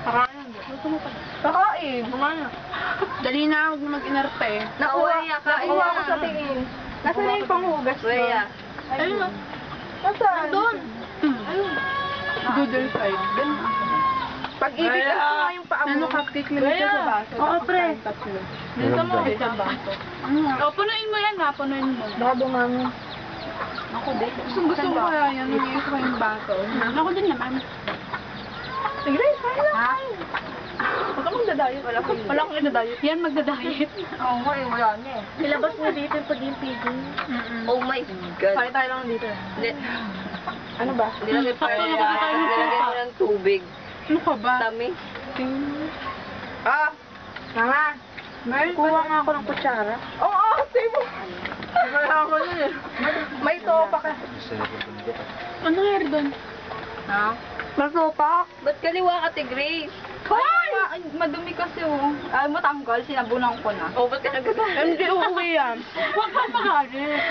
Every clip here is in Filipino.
Kakain. Gusto mo pa. Kakain. Kumain. Dali na, huwag na mag-inarte. Nakuha ko sa tingin. Nasaan na yung panghugas mo? Ayun o. Nasaan? Doon. Ayun. Doodle side. Doon. Pag-ibig ka nga yung paa mo. Ano, cupcake lang siya sa baso. Oo, pre. Dito mo. Sa baso. O, punuin mo yan ha. Punuin mo. Baka dumami. Ako din. Gusto ko kaya yan. Nangyayos ko yung baso. Ako din naman. Sige, kaya lang. Ha? Huwag ka magdadayet. Wala akong idadayet. Yan, magdadayet. Oo nga eh, wala na eh. Ilabas mo dito yung pag-impigin. Oh my God. Kaya tayo lang dito. Hindi. Ano ba? Nilagay pa rin. Nilagay mo ng tubig. Ano ka ba? Tami. Ah! Nga. Kuha nga ako ng kutsara. Oo, save mo. Wala ako na eh. May sopa ka. Ano nangyari doon? Ha? May sopa? Ba't kaliwa ka, Grace? Hoy! Madumi kasi oh. Ay, matanggal. Sinabunan ko na. Oh, ba't ka nagkagalit? Hindi uuwi yan. Huwag ka magalit.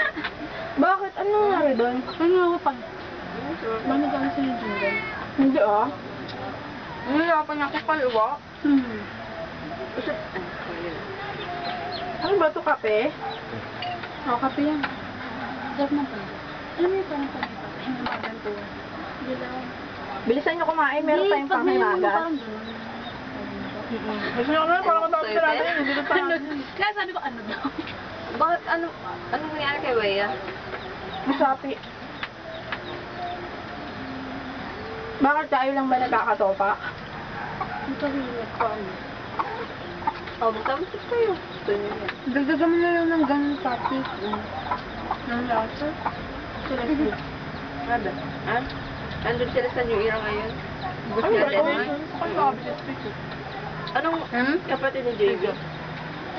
Bakit? Ano nangyari doon? Ano nga pa? Bakit nagkakasin sa yung jingle? Hindi ah. Nahirapan ako kaliwa. Kasi, ano ba ito, kape? Oo, kape yan. Sarap na pa. Alam mo yung parang kape pa. Hindi mga ganito. Hindi lang. Bilisan nyo kumain, meron tayong panghimagas. Gusto nyo naman, parang katapos ka natin. Hindi na parang. Kaya sabi ko, ano daw? Bakit? Anong nangyari kay Weya? Masapi. Bakit tayo lang ba nagkakatopa? Ang tahimik pa. Oh, magkabit kayo. Gusto niyo yan. Dagdagan mo na lang ng ganun topic. Ng lasa. Sila sila. Ano? Ha? Andun sila sa New Era ngayon. Gusto Ano ba niya ito? din. Ang sabi sa speech. Anong kapatid ni JB?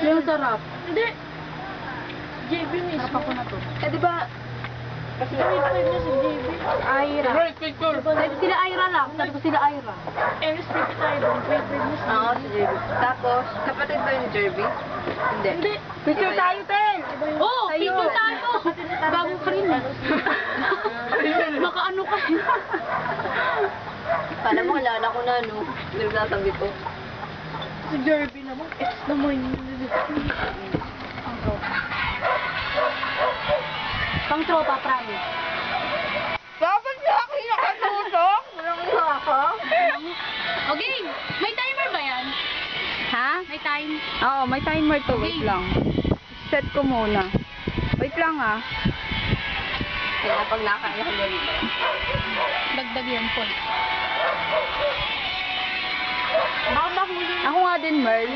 Yung sarap. Hindi. JB mismo. Sarap ako na to. Eh, di ba? Kasi na si JB. Ira. Right, picture. Sabi sila Ira lang. Sabi ko sila Ira. Eh, respect tayo doon. Wait na si Oo, si JB. Tapos, kapatid ba yun ni Jerby? Hindi. Hindi. Picture tayo, Tel. Oo, picture tayo. Bago ka rin eh. Makaano ka rin. Kala mo, kilala ko na, no? Nagsasabi ko. Si Jerby naman. It's naman yun. Pang tropa, promise. Dapat na ako nakatutok. Walang isa ako. Okay, may timer ba yan? Ha? May time? Oo, may timer to. Wait lang. Set ko muna. Wait lang ah. Kaya pag nakakaya ko ganito. Dagdag yan po. Ako nga din, Merl.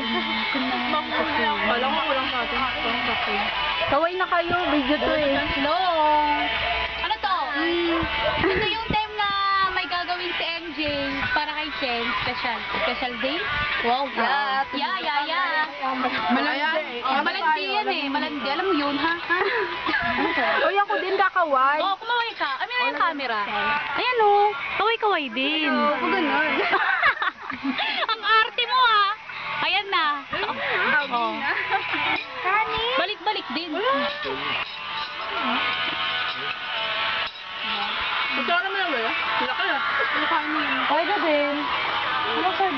Wala mo kulang sa atin. Kulang sa atin. Kaway na kayo. Video to eh. Hello! Ano to? Ito yung time na may gagawin si MJ para kay Chen. Special day? Wow. Yeah. Malandi. Malandi yan eh. Malandi. Alam mo yun, ha? Uy, ako din kakaway. Oh, kumaway ka. Ano na yung camera? Ayan o. Kaway-kaway din. Ako ganun. Ang arte mo ah. Ayan na. Oh. Balik-balik din. Ito na mo na ba? Wala ka na. Wala ka na. Okay na din. Ano, sir?